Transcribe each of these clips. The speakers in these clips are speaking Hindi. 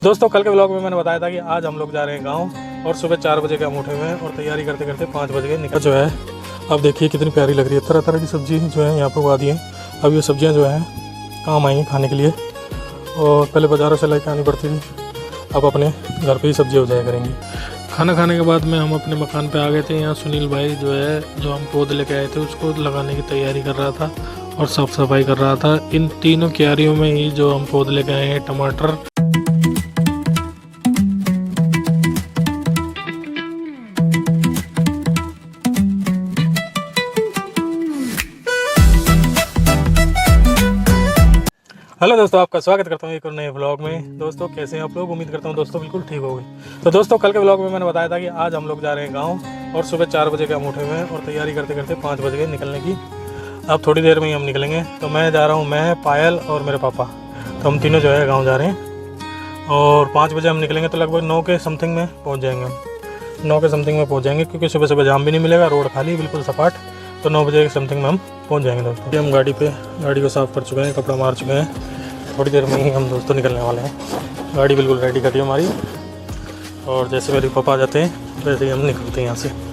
दोस्तों कल के व्लॉग में मैंने बताया था कि आज हम लोग जा रहे हैं गांव और सुबह 4 बजे के हम उठे हुए हैं और तैयारी करते करते 5 बज गए निकल जो है। अब देखिए कितनी प्यारी लग रही है, तरह तरह की सब्जी जो है यहाँ पर उगा दी है। अब ये सब्जियाँ जो है काम आएंगी खाने के लिए, और पहले बाज़ारों से लेकर आनी पड़ती थी, अब अपने घर पर ही सब्जी हो जाया करेंगी। खाना खाने के बाद में हम अपने मकान पे आ गए थे। यहाँ सुनील भाई जो है जो हम पौधे लेके आए थे उसको लगाने की तैयारी कर रहा था और साफ़ सफाई कर रहा था। इन तीनों क्यारियों में ही जो हम पौधे लेके आए हैं टमाटर, हेलो दोस्तों, आपका स्वागत करता हूँ एक और नए व्लॉग में। दोस्तों कैसे हैं आप लोग? उम्मीद करता हूँ दोस्तों बिल्कुल ठीक हो गई। तो दोस्तों कल के व्लॉग में मैंने बताया था कि आज हम लोग जा रहे हैं गांव और सुबह 4 बजे के हम उठे हुए हैं और तैयारी करते करते 5 बज गए निकलने की। अब थोड़ी देर में ही हम निकलेंगे। तो मैं जा रहा हूँ, मैं, पायल और मेरे पापा, तो हम तीनों जो है गाँव जा रहे हैं और 5 बजे हम निकलेंगे तो लगभग 9 के समथिंग में पहुँच जाएंगे। हम 9 के समथिंग में पहुँच जाएंगे क्योंकि सुबह सुबह जाम भी नहीं मिलेगा, रोड खाली बिल्कुल सपाट। तो 9 बजे के समथिंग में हम पहुँच जाएंगे। दोस्तों हम गाड़ी को साफ़ कर चुके हैं, कपड़ा मार चुके हैं। थोड़ी देर में ही हम दोस्तों निकलने वाले हैं। गाड़ी बिल्कुल रेडी करी हमारी, और जैसे मेरे पापा आ जाते हैं वैसे ही हम निकलते हैं यहाँ से।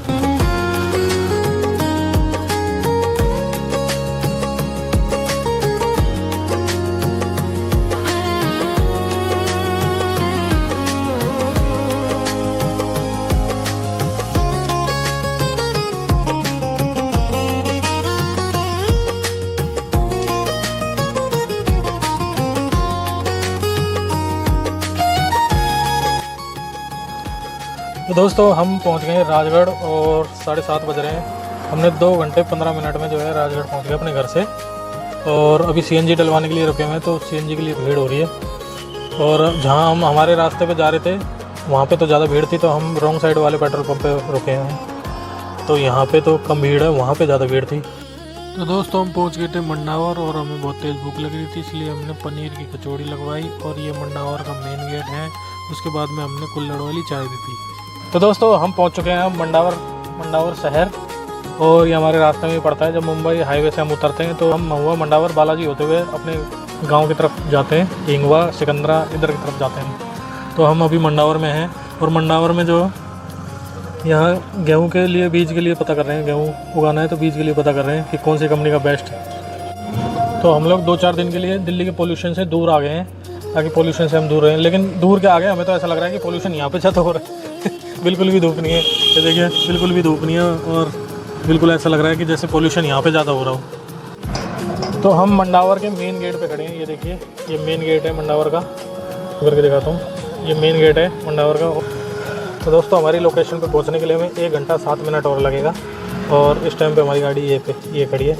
तो दोस्तों हम पहुंच गए राजगढ़ और 7:30 बज रहे हैं। हमने 2 घंटे 15 मिनट में जो है राजगढ़ पहुंच गए अपने घर से। और अभी सीएनजी डलवाने के लिए रुके हुए हैं, तो सीएनजी के लिए भीड़ हो रही है। और जहां हम हमारे रास्ते पे जा रहे थे वहां पे तो ज़्यादा भीड़ थी, तो हम रॉन्ग साइड वाले पेट्रोल पंप पे रुके हैं। तो यहाँ पे तो कम भीड़ है, वहाँ पर ज़्यादा भीड़ थी। तो दोस्तों हम पहुँच गए थे मंडावर और हमें बहुत तेज़ भूख लग रही थी, इसलिए हमने पनीर की कचौड़ी लगवाई। और ये मंडावर का मेन गेट है। उसके बाद में हमने कुल्हड़ वाली चाय भी पी। तो दोस्तों हम पहुंच चुके हैं मंडावर शहर, और ये हमारे रास्ते में ही पड़ता है। जब मुंबई हाईवे से हम उतरते हैं तो हम महुआ मंडावर बालाजी होते हुए अपने गांव की तरफ जाते हैं, हिंगवा सिकंदरा इधर की तरफ जाते हैं। तो हम अभी मंडावर में हैं और मंडावर में जो यहाँ गेहूँ के लिए बीज के लिए पता कर रहे हैं, गेहूँ उगाना है तो बीज के लिए पता कर रहे हैं कि कौन सी कंपनी का बेस्ट है। तो हम लोग 2-4 दिन के लिए दिल्ली के पोल्यूशन से दूर आ गए हैं, ताकि पोल्यूशन से हम दूर रहें। लेकिन दूर के आगे हमें तो ऐसा लग रहा है कि पोल्यूशन यहाँ पे ज़्यादा हो रहा है। बिल्कुल भी धूप नहीं है, ये देखिए बिल्कुल भी धूप नहीं है, और बिल्कुल ऐसा लग रहा है कि जैसे पोल्यूशन यहाँ पे ज़्यादा हो रहा हो। तो हम मंडावर के मेन गेट पे खड़े हैं। ये देखिए ये मेन गेट है मंडावर का, करके दिखाता हूँ। ये मेन गेट है मंडावर का। तो दोस्तों हमारी लोकेशन पे पहुँचने के लिए हमें 1 घंटा 7 मिनट और लगेगा, और इस टाइम पे हमारी गाड़ी ये खड़ी है।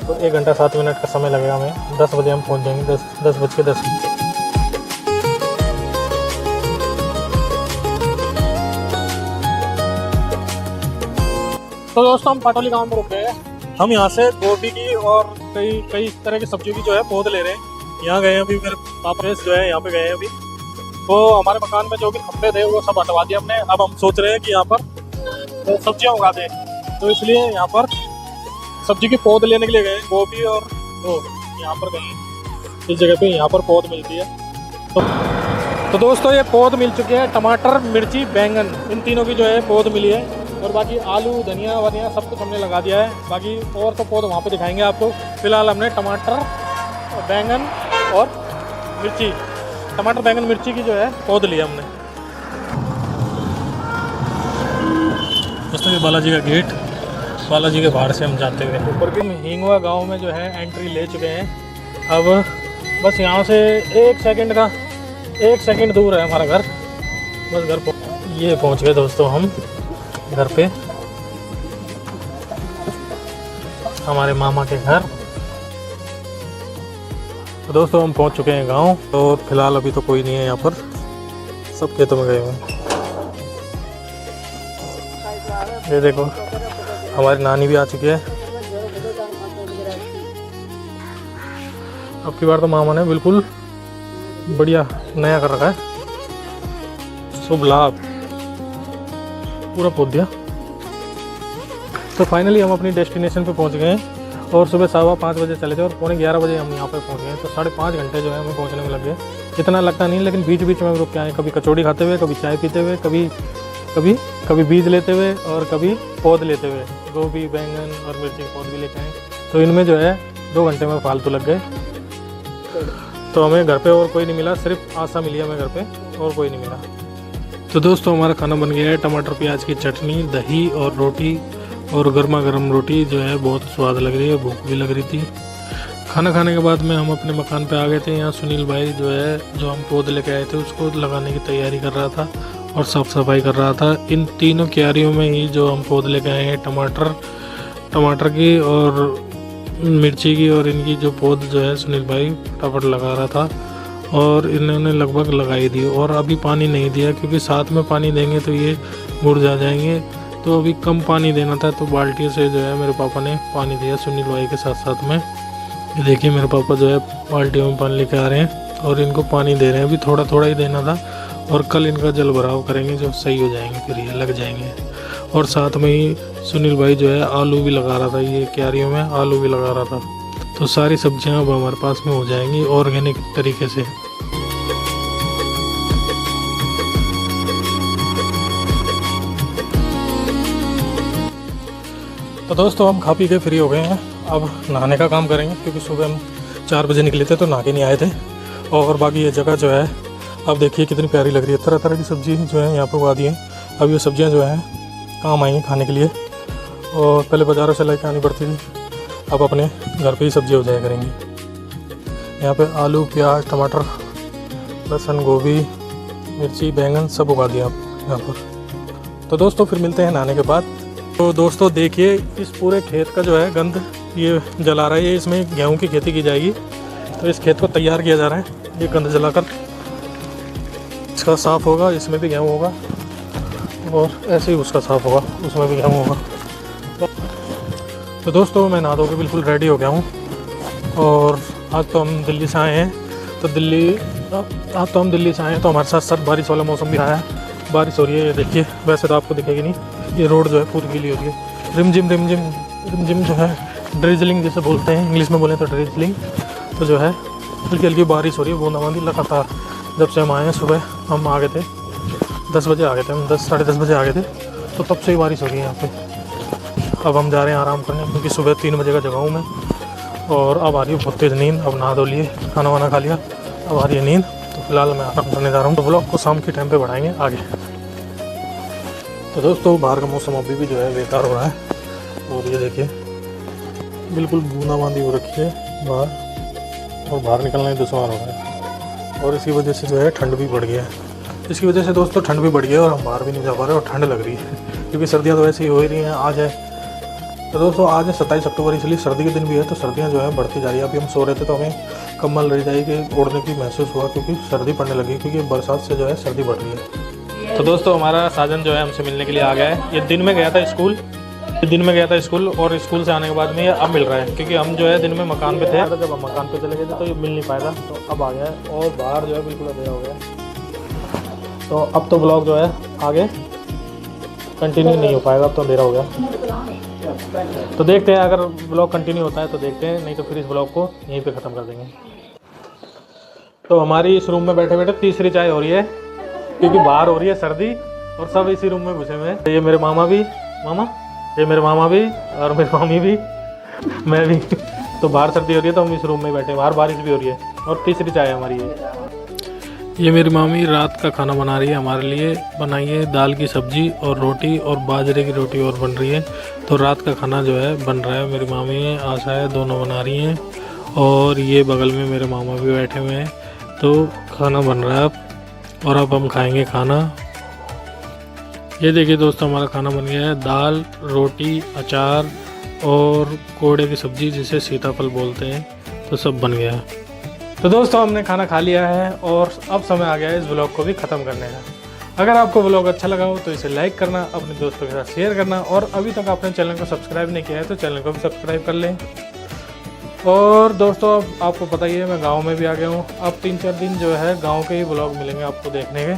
तो 1 घंटा 7 मिनट का समय लगेगा हमें। 10 बजे हम पहुँच जाएंगे, 10:10 तो दोस्तों हम पाटोली गांव में रुक गए हैं। हम यहाँ से गोभी की और कई तरह की सब्जियों की जो है पौध ले रहे हैं। यहाँ गए हैं अभी, मेरे पापा जो है यहाँ पे गए हैं अभी। तो हमारे मकान में जो भी खंभे थे वो सब हटवा दिए हमने। अब हम सोच रहे हैं कि यहाँ पर तो सब्जियाँ उगा दें, तो इसलिए यहाँ पर सब्जी की पौध लेने के लिए गए। गोभी और वो यहाँ पर गए, इस जगह पे यहाँ पर पौध मिलती है। तो दोस्तों ये पौध मिल चुके हैं, टमाटर, मिर्ची, बैंगन, इन तीनों की जो है पौध मिली है। और बाकी आलू, धनिया वनिया सब कुछ हमने लगा दिया है। बाकी और तो पौध वहाँ पे दिखाएंगे आपको। फिलहाल हमने टमाटर, बैंगन और मिर्ची, टमाटर, बैंगन, मिर्ची की जो है पौध लिया हमने। दोस्तों ये बालाजी का गेट, बालाजी के बाहर से हम जाते हुए ऊपर भी हिंगवा गांव में जो है एंट्री ले चुके हैं। अब बस यहाँ से 1 सेकंड दूर है हमारा घर, बस घर ये पहुँच गए दोस्तों हम घर पे, हमारे मामा के घर। तो दोस्तों हम पहुंच चुके हैं गांव। तो फिलहाल अभी तो कोई नहीं है यहाँ पर, सब खेतों में गए हुए हैं। ये देखो हमारी नानी भी आ चुकी है। अब की बार तो मामा ने बिल्कुल बढ़िया नया कर रखा है, शुभ लाभ पूरा पहुँच दिया। तो फाइनली हम अपनी डेस्टिनेशन पे पहुँच गए हैं और सुबह 5:15 बजे चले थे और 11:15 बजे हम यहाँ पे पहुँच गए। तो 5.5 घंटे जो है हमें पहुँचने में लग गए। इतना लगता नहीं, लेकिन बीच बीच में रुक के आए, कभी कचौड़ी खाते हुए, कभी चाय पीते हुए, कभी बीज लेते हुए और कभी पौध लेते हुए, गोभी, बैंगन और मिर्ची के पौध भी लेके आए। तो इनमें जो है 2 घंटे में फालतू लग गए। तो हमें घर पे और कोई नहीं मिला, सिर्फ आशा मिली हमें घर पे, और कोई नहीं मिला। तो दोस्तों हमारा खाना बन गया है, टमाटर प्याज की चटनी, दही और रोटी, और गर्मा गर्म रोटी जो है बहुत स्वाद लग रही है, भूख भी लग रही थी। खाना खाने के बाद में हम अपने मकान पे आ गए थे। यहाँ सुनील भाई जो है, जो हम पौधे लेके आए थे उसको लगाने की तैयारी कर रहा था और साफ़ सफाई कर रहा था। इन तीनों क्यारियों में ही जो हम पौधे लेके आए हैं, टमाटर की और मिर्ची की और इनकी जो पौध जो है सुनील भाई फटाफट लगा रहा था, और इन्होंने लगभग लगाई दी। और अभी पानी नहीं दिया, क्योंकि साथ में पानी देंगे तो ये मुरझा जाएंगे, तो अभी कम पानी देना था। तो बाल्टियों से जो है मेरे पापा ने पानी दिया सुनील भाई के साथ साथ में। ये देखिए मेरे पापा जो है बाल्टियों में पानी लेके आ रहे हैं और इनको पानी दे रहे हैं। अभी थोड़ा थोड़ा ही देना था, और कल इनका जल भराव करेंगे, जो सही हो जाएंगे, फिर ये लग जाएंगे। और साथ में ही सुनील भाई जो है आलू भी लगा रहा था, ये क्यारियों में आलू भी लगा रहा था। तो सारी सब्जियां अब हमारे पास में हो जाएंगी ऑर्गेनिक तरीके से। तो दोस्तों हम खा पी के फ्री हो गए हैं, अब नहाने का काम करेंगे, क्योंकि सुबह हम 4 बजे निकले थे तो नहा के नहीं आए थे। और बाकी ये जगह जो है अब देखिए कितनी प्यारी लग रही है, तरह तरह की सब्जी जो है यहाँ पर उगा दी है। अब ये सब्जियाँ जो हैं काम आएंगी खाने के लिए, और पहले बाज़ारों से लेकर आनी पड़ती थी, अब अपने घर पे ही सब्जी हो जाया करेंगी। यहाँ पे आलू, प्याज, टमाटर, लहसुन, गोभी, मिर्ची, बैंगन सब उगा दिया आप यहाँ पर। तो दोस्तों फिर मिलते हैं नहाने के बाद। तो दोस्तों देखिए इस पूरे खेत का जो है गंद ये जला रहा है, ये इसमें गेहूँ की खेती की जाएगी। तो इस खेत को तैयार किया जा रहा है, ये गंद जलाकर इसका साफ़ होगा, इसमें भी गेहूँ होगा, और ऐसे ही उसका साफ़ होगा, उसमें भी गेहूँ होगा। तो दोस्तों मैं नहा धो के बिल्कुल रेडी हो गया हूँ, और आज तो हम दिल्ली से आए हैं। तो आज तो हम दिल्ली से आए हैं, तो हमारे साथ साथ बारिश वाला मौसम भी आया है, बारिश हो रही है। ये देखिए, वैसे तो आपको दिखेगी नहीं, ये रोड जो है पूरी गीली हो रही है, रिमझिम जो है, ड्रिजलिंग जैसे बोलते हैं, इंग्लिश में बोलें तो ड्रिजलिंग। तो जो है हल्की हल्की बारिश हो रही है, बूंदाबांदी लगातार। जब से हम आए हैं सुबह, हम आ गए थे 10 बजे आ गए थे, हम 10 साढ़े 10 बजे आ गए थे, तो तब से ही बारिश हो रही है यहाँ पे। अब हम जा रहे हैं आराम करने, क्योंकि सुबह 3 बजे का जगा हूँ मैं, और अब आ रही है बहुत तेज़ नींद। अब नहा धो लिए, खाना वाना खा लिया, अब आ रही है नींद। तो फिलहाल मैं आराम करने जा रहा हूँ। तो ब्लॉग को शाम के टाइम पे बढ़ाएंगे आगे। तो दोस्तों बाहर का मौसम अभी भी जो है बेकार हो रहा है, और ये देखिए बिल्कुल बूंदाबांदी हो रखी है बाहर, और बाहर निकलना ही दुश्वार हो रहा है। और इसकी वजह से जो है ठंड भी बढ़ गया है। इसकी वजह से दोस्तों ठंड भी बढ़ गई है, और हम बाहर भी नहीं जा पा रहे, और ठंड लग रही है, क्योंकि सर्दियाँ तो वैसे ही हो ही रही हैं। आज है तो दोस्तों आज है 27 अक्टूबर, इसलिए सर्दी के दिन भी है, तो सर्दियाँ जो है बढ़ती जा रही है। अभी हम सो रहे थे तो हमें कम्बल रजाई के ओढ़ने की महसूस हुआ, क्योंकि सर्दी पड़ने लगी, क्योंकि बरसात से जो है सर्दी बढ़ रही है। तो दोस्तों हमारा साजन जो है हमसे मिलने के लिए आ गया है। ये दिन में गया था स्कूल, और स्कूल से आने के बाद में ये अब मिल रहा है, क्योंकि हम जो है दिन में मकान पे थे, जब हम मकान पे चले गए थे तो ये मिल नहीं पाया था, तो अब आ गया है, और बाहर जो है बिल्कुल अंधेरा हो गया। तो अब तो ब्लॉग जो है आगे कंटिन्यू नहीं हो पाएगा, अब तो अंधेरा हो गया। तो देखते हैं, अगर ब्लॉग कंटिन्यू होता है तो देखते हैं, नहीं तो फिर इस ब्लॉग को यहीं पे ख़त्म कर देंगे। तो हमारी इस रूम में बैठे बैठे तीसरी चाय हो रही है, क्योंकि बाहर हो रही है सर्दी, और सब इसी रूम में घुसे हुए हैं। ये मेरे मामा भी, ये मेरे मामा भी, और मेरी मामी भी, मैं भी। तो बाहर सर्दी हो रही है तो हम इस रूम में बैठे हैं, बाहर बारिश भी हो रही है, और तीसरी चाय हमारी है। ये मेरी मामी रात का खाना बना रही है हमारे लिए। बनाई है दाल की सब्जी और रोटी, और बाजरे की रोटी और बन रही है। तो रात का खाना जो है बन रहा है, मेरी मामी है, आशा है, दोनों बना रही हैं। और ये बगल में मेरे मामा भी बैठे हुए हैं। तो खाना बन रहा है अब, और अब हम खाएंगे खाना। ये देखिए दोस्तों हमारा खाना बन गया है, दाल, रोटी, अचार और कोड़े की सब्ज़ी, जिसे सीताफल बोलते हैं। तो सब बन गया है। तो दोस्तों हमने खाना खा लिया है, और अब समय आ गया है इस ब्लॉग को भी ख़त्म करने का। अगर आपको ब्लॉग अच्छा लगा हो तो इसे लाइक करना, अपने दोस्तों के साथ शेयर करना, और अभी तक आपने चैनल को सब्सक्राइब नहीं किया है तो चैनल को भी सब्सक्राइब कर लें। और दोस्तों अब आपको पता ही है मैं गांव में भी आ गया हूं। अब 3-4 दिन जो है गांव के ही ब्लॉग मिलेंगे आपको देखने के।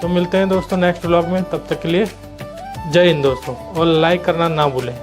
तो मिलते हैं दोस्तों नेक्स्ट ब्लॉग में, तब तक के लिए जय हिंद दोस्तों, और लाइक करना ना भूलें।